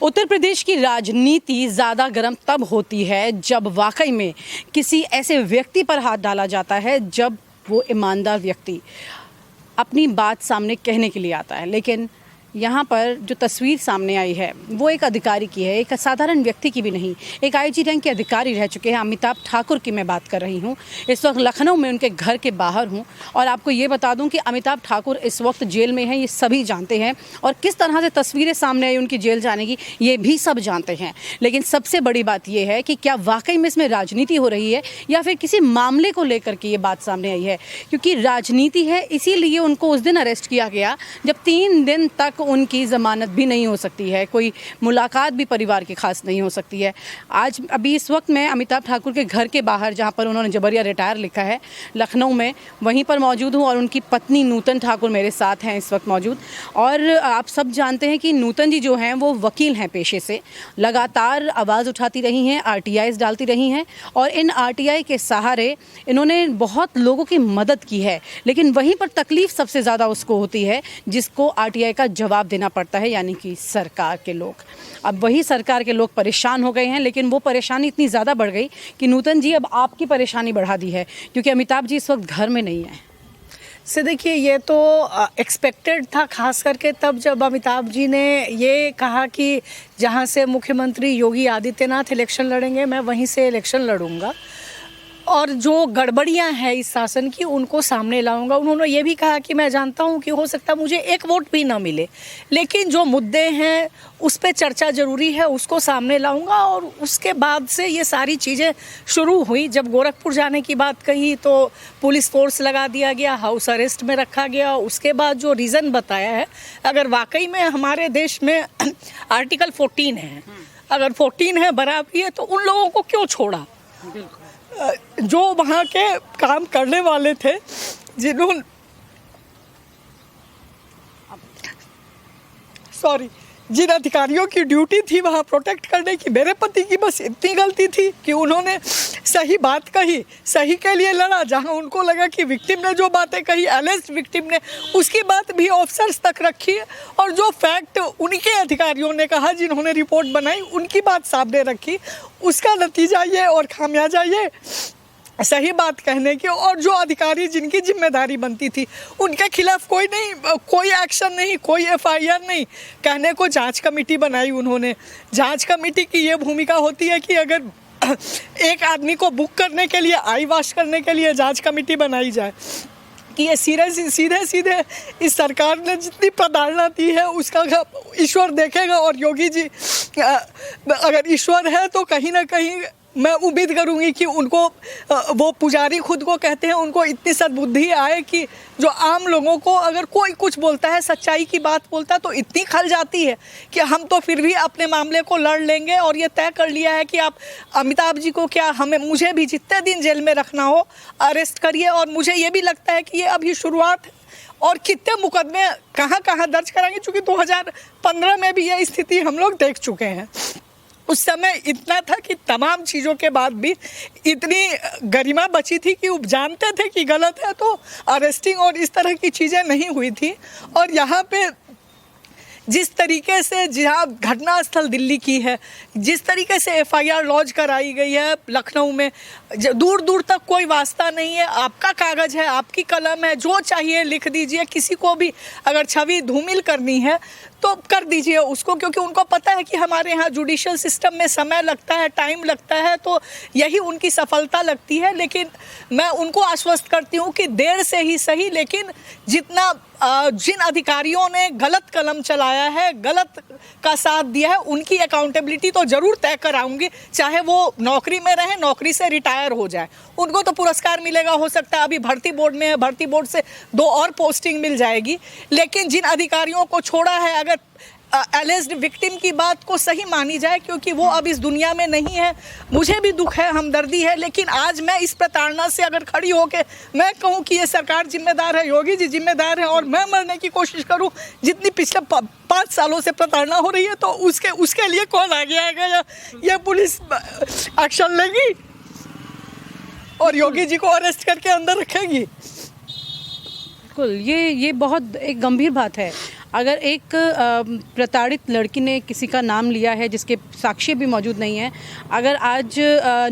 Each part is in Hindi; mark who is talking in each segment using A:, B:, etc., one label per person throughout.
A: उत्तर प्रदेश की राजनीति ज़्यादा गर्म तब होती है जब वाकई में किसी ऐसे व्यक्ति पर हाथ डाला जाता है, जब वो ईमानदार व्यक्ति अपनी बात सामने कहने के लिए आता है। लेकिन यहाँ पर जो तस्वीर सामने आई है वो एक अधिकारी की है, एक साधारण व्यक्ति की भी नहीं। एक आईजी रैंक के अधिकारी रह चुके हैं अमिताभ ठाकुर की मैं बात कर रही हूँ। इस वक्त लखनऊ में उनके घर के बाहर हूँ और आपको ये बता दूँ कि अमिताभ ठाकुर इस वक्त जेल में हैं, ये सभी जानते हैं। और किस तरह से तस्वीरें सामने आई उनकी जेल जाने की, ये भी सब जानते हैं। लेकिन सबसे बड़ी बात यह है कि क्या वाकई में इसमें राजनीति हो रही है या फिर किसी मामले को लेकर के ये बात सामने आई है। क्योंकि राजनीति है, इसीलिए उनको उस दिन अरेस्ट किया गया जब 3 दिन तक उनकी ज़मानत भी नहीं हो सकती है, कोई मुलाकात भी परिवार की खास नहीं हो सकती है। आज अभी इस वक्त मैं अमिताभ ठाकुर के घर के बाहर, जहां पर उन्होंने जबरिया रिटायर लिखा है, लखनऊ में, वहीं पर मौजूद हूं और उनकी पत्नी नूतन ठाकुर मेरे साथ हैं इस वक्त मौजूद। और आप सब जानते हैं कि नूतन जी जो हैं वो वकील हैं पेशे से, लगातार आवाज़ उठाती रही हैं, RTIs डालती रही हैं और इन RTI के सहारे इन्होंने बहुत लोगों की मदद की है। लेकिन वहीं पर तकलीफ़ सबसे ज़्यादा उसको होती है जिसको RTI का जवाब देना पड़ता है, यानी कि सरकार के लोग। अब वही सरकार के लोग परेशान हो गए हैं, लेकिन वो परेशानी इतनी ज़्यादा बढ़ गई कि नूतन जी अब आपकी परेशानी बढ़ा दी है, क्योंकि अमिताभ जी इस वक्त घर में नहीं है।
B: से देखिए, ये तो एक्सपेक्टेड था, खास करके तब जब अमिताभ जी ने ये कहा कि जहाँ से मुख्यमंत्री योगी आदित्यनाथ इलेक्शन लड़ेंगे मैं वहीं से इलेक्शन लड़ूंगा और जो गड़बड़ियां हैं इस शासन की उनको सामने लाऊंगा। उन्होंने ये भी कहा कि मैं जानता हूं कि हो सकता है मुझे एक वोट भी ना मिले, लेकिन जो मुद्दे हैं उस पर चर्चा ज़रूरी है, उसको सामने लाऊंगा। और उसके बाद से ये सारी चीज़ें शुरू हुई। जब गोरखपुर जाने की बात कही तो पुलिस फोर्स लगा दिया गया, हाउस अरेस्ट में रखा गया। उसके बाद जो रीज़न बताया है, अगर वाकई में हमारे देश में आर्टिकल 14 है, अगर 14 है बराबरी है, तो उन लोगों को क्यों छोड़ा जो वहाँ के काम करने वाले थे, जिन्होंने जिन अधिकारियों की ड्यूटी थी वहाँ प्रोटेक्ट करने की। मेरे पति की बस इतनी गलती थी कि उन्होंने सही बात कही, सही के लिए लड़ा। जहाँ उनको लगा कि विक्टिम ने जो बातें कही, एलिस्ट विक्टिम ने, उसकी बात भी ऑफिसर्स तक रखी और जो फैक्ट उनके अधिकारियों ने कहा, जिन्होंने रिपोर्ट बनाई, उनकी बात सामने रखी। उसका नतीजा ये और खामियाजा ये, सही बात कहने की। और जो अधिकारी जिनकी जिम्मेदारी बनती थी उनके खिलाफ कोई एक्शन नहीं, कोई FIR नहीं। कहने को जांच कमेटी बनाई उन्होंने। जांच कमेटी की ये भूमिका होती है कि अगर एक आदमी को बुक करने के लिए, आई वॉश करने के लिए जांच कमेटी बनाई जाए, कि ये सीधे इस सरकार ने जितनी प्रताड़ना दी है उसका ईश्वर देखेगा। और योगी जी अगर ईश्वर है तो कहीं ना कहीं मैं उम्मीद करूंगी कि उनको, वो पुजारी खुद को कहते हैं, उनको इतनी सद्बुद्धि आए कि जो आम लोगों को अगर कोई कुछ बोलता है, सच्चाई की बात बोलता है, तो इतनी खल जाती है कि हम तो फिर भी अपने मामले को लड़ लेंगे। और ये तय कर लिया है कि आप अमिताभ जी को क्या, मुझे भी जितने दिन जेल में रखना हो अरेस्ट करिए। और मुझे ये भी लगता है कि ये अभी शुरुआत है और कितने मुकदमे कहाँ दर्ज कराएंगे, चूँकि 2015 में भी ये स्थिति हम लोग देख चुके हैं। उस समय इतना था कि तमाम चीज़ों के बाद भी इतनी गरिमा बची थी कि वो जानते थे कि गलत है, तो अरेस्टिंग और इस तरह की चीज़ें नहीं हुई थी। और यहाँ पे जिस तरीके से, जहाँ घटना स्थल दिल्ली की है, जिस तरीके से FIR लॉन्च कराई गई है लखनऊ में, दूर दूर तक कोई वास्ता नहीं है। आपका कागज़ है, आपकी कलम है, जो चाहिए लिख दीजिए। किसी को भी अगर छवि धूमिल करनी है तो कर दीजिए उसको, क्योंकि उनको पता है कि हमारे यहाँ जुडिशियल सिस्टम में समय लगता है, टाइम लगता है, तो यही उनकी सफलता लगती है। लेकिन मैं उनको आश्वस्त करती हूँ कि देर से ही सही, लेकिन जिन अधिकारियों ने गलत कलम चलाया है, गलत का साथ दिया है, उनकी अकाउंटेबिलिटी तो ज़रूर तय कराऊंगी। चाहे वो नौकरी में रहें, नौकरी से रिटायर हो जाए, उनको तो पुरस्कार मिलेगा। हो सकता है अभी भर्ती बोर्ड में है, भर्ती बोर्ड से 2 और पोस्टिंग मिल जाएगी। लेकिन जिन अधिकारियों को छोड़ा है, अगर एलिस्ड विक्टिम की बात को सही मानी जाए, क्योंकि वो अब इस दुनिया में नहीं है, मुझे भी दुख है, हमदर्दी है। लेकिन आज मैं इस प्रताड़ना से अगर खड़ी होकर मैं कहूँ कि ये सरकार जिम्मेदार है, योगी जी जिम्मेदार है, और मैं मरने की कोशिश करूँ जितनी पिछले 5 सालों से प्रताड़ना हो रही है, तो उसके लिए कौन आगे आएगा? या ये पुलिस एक्शन लेगी और योगी जी को अरेस्ट करके अंदर रखेगी?
A: बिल्कुल, ये बहुत एक गंभीर बात है। अगर एक प्रताड़ित लड़की ने किसी का नाम लिया है जिसके साक्ष्य भी मौजूद नहीं है, अगर आज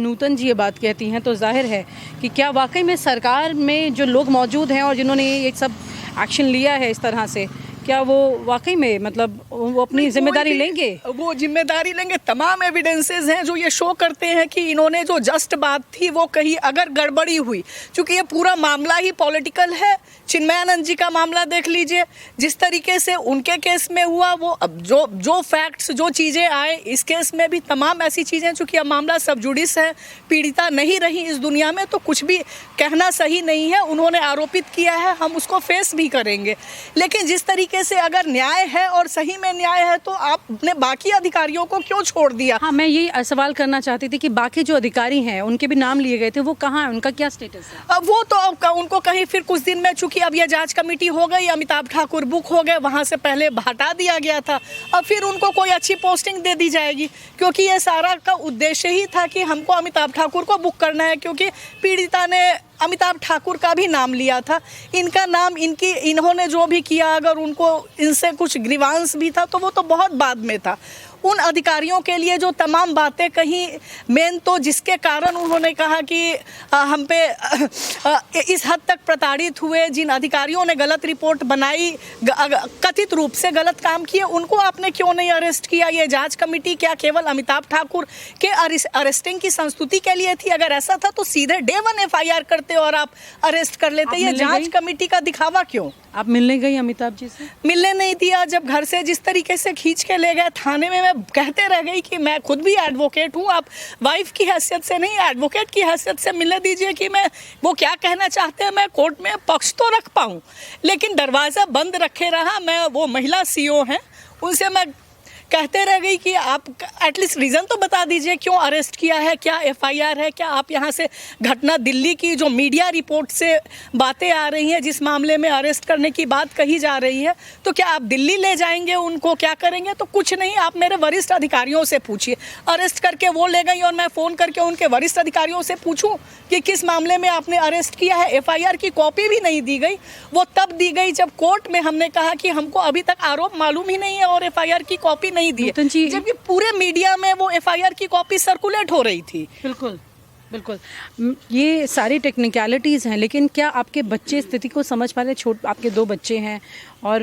A: नूतन जी ये बात कहती हैं तो जाहिर है कि क्या वाकई में सरकार में जो लोग मौजूद हैं और जिन्होंने ये सब एक्शन लिया है इस तरह से, क्या वो वाकई में मतलब वो अपनी जिम्मेदारी लेंगे?
B: वो जिम्मेदारी लेंगे। तमाम एविडेंसेस हैं जो ये शो करते हैं कि इन्होंने जो जस्ट बात थी वो कहीं अगर गड़बड़ी हुई, क्योंकि ये पूरा मामला ही पॉलिटिकल है। चिन्मयानंद जी का मामला देख लीजिए, जिस तरीके से उनके केस में हुआ, वो अब जो फैक्ट्स जो चीज़ें आए इस केस में भी तमाम ऐसी चीज़ें, चूँकि अब मामला सब जुडिस है, पीड़िता नहीं रही इस दुनिया में, तो कुछ भी कहना सही नहीं है। उन्होंने आरोपित किया है, हम उसको फेस भी करेंगे। लेकिन जिस तरीके से अगर न्याय है और सही में न्याय है तो आपने बाकी अधिकारियों को क्यों छोड़ दिया?
A: हाँ, मैं यही सवाल करना चाहती थी कि बाकी जो अधिकारी हैं उनके भी नाम लिए गए थे, वो कहाँ हैं, उनका क्या स्टेटस है?
B: अब वो तो उनको कहीं फिर कुछ दिन में, चूंकि अब ये जांच कमेटी हो गई, अमिताभ ठाकुर बुक हो गए, वहाँ से पहले हटा दिया गया था, अब फिर उनको कोई अच्छी पोस्टिंग दे दी जाएगी, क्योंकि ये सारा का उद्देश्य ही था कि हमको अमिताभ ठाकुर को बुक करना है, क्योंकि पीड़िता ने अमिताभ ठाकुर का भी नाम लिया था। इनका नाम, इन्होंने जो भी किया, अगर उनको इनसे कुछ ग्रीवांस भी था तो वो तो बहुत बाद में था। उन अधिकारियों के लिए जो तमाम बातें कही, मेन तो जिसके कारण उन्होंने कहा कि हम पे इस हद तक प्रताड़ित हुए, जिन अधिकारियों ने गलत रिपोर्ट बनाई, कथित रूप से गलत काम किए, उनको आपने क्यों नहीं अरेस्ट किया? ये जांच कमेटी क्या केवल अमिताभ ठाकुर के अरेस्टिंग की संस्तुति के लिए थी? अगर ऐसा था तो सीधे डे 1 FIR करते और आप अरेस्ट कर लेते। ये जांच कमेटी का दिखावा क्यों?
A: आप मिलने गई अमिताभ जी से?
B: मिलने नहीं दिया। जब घर से जिस तरीके से खींच के ले गए थाने में, मैं कहते रह गई कि मैं खुद भी एडवोकेट हूँ, आप वाइफ की हैसियत से नहीं, एडवोकेट की हैसियत से मिलने दीजिए कि मैं वो क्या कहना चाहते हैं, मैं कोर्ट में पक्ष तो रख पाऊँ। लेकिन दरवाज़ा बंद रखे रहा। मैं, वो महिला CEO हैं, उनसे मैं कहते रह गई कि आप एटलीस्ट रीज़न तो बता दीजिए क्यों अरेस्ट किया है, क्या FIR है, क्या आप यहाँ से घटना दिल्ली की जो मीडिया रिपोर्ट से बातें आ रही हैं, जिस मामले में अरेस्ट करने की बात कही जा रही है, तो क्या आप दिल्ली ले जाएंगे उनको, क्या करेंगे? तो कुछ नहीं, आप मेरे वरिष्ठ अधिकारियों से पूछिए। अरेस्ट करके वो ले गई और मैं फ़ोन करके उनके वरिष्ठ अधिकारियों से पूछूँ कि किस मामले में आपने अरेस्ट किया है? FIR की कॉपी भी नहीं दी गई। वो तब दी गई जब कोर्ट में हमने कहा कि हमको अभी तक आरोप मालूम ही नहीं है और FIR की कॉपी नहीं दी, जबकि पूरे मीडिया में वो FIR की कॉपी सर्कुलेट हो रही थी।
A: बिल्कुल बिल्कुल, ये सारी टेक्निकलिटीज़ हैं, लेकिन क्या आपके बच्चे स्थिति को समझ पा रहे? आपके 2 बच्चे हैं और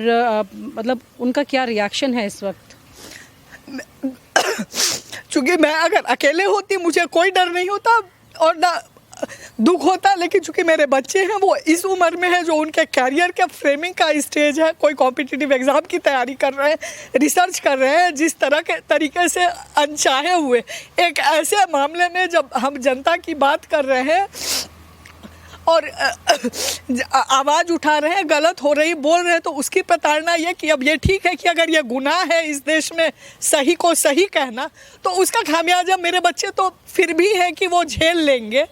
A: मतलब उनका क्या रिएक्शन है इस वक्त?
B: चूँकि मैं अगर अकेले होती मुझे कोई डर नहीं होता और ना दुख होता, लेकिन चूंकि मेरे बच्चे हैं वो इस उम्र में है जो उनके कैरियर के फ्रेमिंग का स्टेज है, कोई कॉम्पिटिटिव एग्ज़ाम की तैयारी कर रहे हैं, रिसर्च कर रहे हैं, जिस तरह के तरीके से अनचाहे हुए एक ऐसे मामले में जब हम जनता की बात कर रहे हैं और आवाज़ उठा रहे हैं, गलत हो रही बोल रहे हैं, तो उसकी प्रताड़ना ये कि अब ये ठीक है कि अगर ये गुनाह है इस देश में सही को सही कहना, तो उसका खामियाजा मेरे बच्चे तो फिर भी है कि वो झेल लेंगे।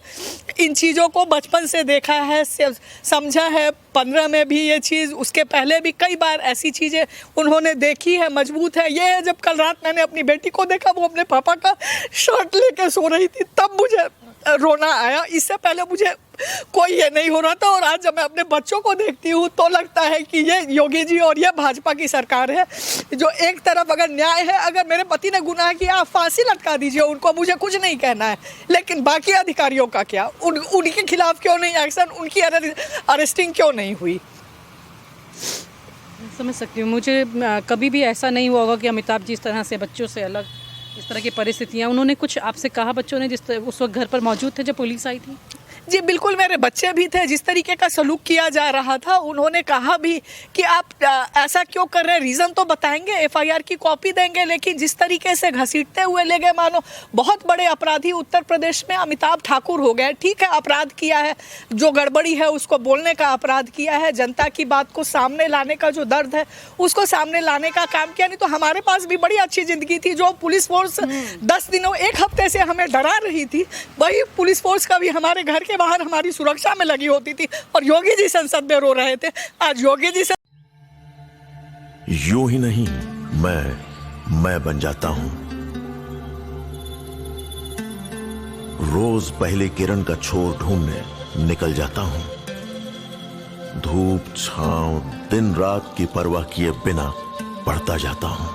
B: इन चीज़ों को बचपन से देखा है, समझा है, 15 में भी ये चीज़, उसके पहले भी कई बार ऐसी चीज़ें उन्होंने देखी है, मजबूत है। ये है जब कल रात मैंने अपनी बेटी को देखा, वो अपने पापा का शर्ट लेके सो रही थी, तब मुझे रोना आया। इससे पहले मुझे कोई ये नहीं हो रहा था। और आज जब मैं अपने बच्चों को देखती हूँ तो लगता है कि ये योगी जी और ये भाजपा की सरकार है, जो एक तरफ अगर न्याय है, अगर मेरे पति ने गुनाह किया आप फांसी लटका दीजिए उनको, मुझे कुछ नहीं कहना है, लेकिन बाकी अधिकारियों का क्या? उनके खिलाफ क्यों नहीं एक्शन, उनकी अरेस्टिंग क्यों नहीं हुई?
A: समझ सकती हूँ। मुझे कभी भी ऐसा नहीं हुआ होगा कि अमिताभ जी इस तरह से बच्चों से अलग, इस तरह की परिस्थितियाँ। उन्होंने कुछ आपसे कहा बच्चों ने जिस उस वक्त घर पर मौजूद थे जब पुलिस आई थी?
B: जी बिल्कुल, मेरे बच्चे भी थे। जिस तरीके का सलूक किया जा रहा था, उन्होंने कहा भी कि आप ऐसा क्यों कर रहे हैं, रीज़न तो बताएंगे, FIR की कॉपी देंगे, लेकिन जिस तरीके से घसीटते हुए ले गए, मानो बहुत बड़े अपराधी उत्तर प्रदेश में अमिताभ ठाकुर हो गए। ठीक है, अपराध किया है, जो गड़बड़ी है उसको बोलने का अपराध किया है, जनता की बात को सामने लाने का जो दर्द है उसको सामने लाने का काम किया। नहीं तो हमारे पास भी बड़ी अच्छी ज़िंदगी थी। जो पुलिस फोर्स 10 दिनों 1 हफ्ते से हमें डरा रही थी, वही पुलिस फोर्स का भी हमारे घर के बाहर हमारी सुरक्षा में लगी होती थी, और योगी जी संसद में रो रहे थे। आज योगी जी से
C: यूं ही नहीं मैं बन जाता हूं। रोज पहले किरण का छोर ढूंढने निकल जाता हूं। धूप छांव दिन रात की परवाह किए बिना पढ़ता जाता हूं।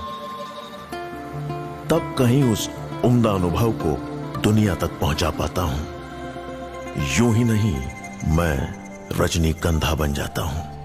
C: तब कहीं उस उम्दा अनुभव को दुनिया तक पहुंचा पाता हूं। यूं ही नहीं, मैं रजनीगंधा बन जाता हूं।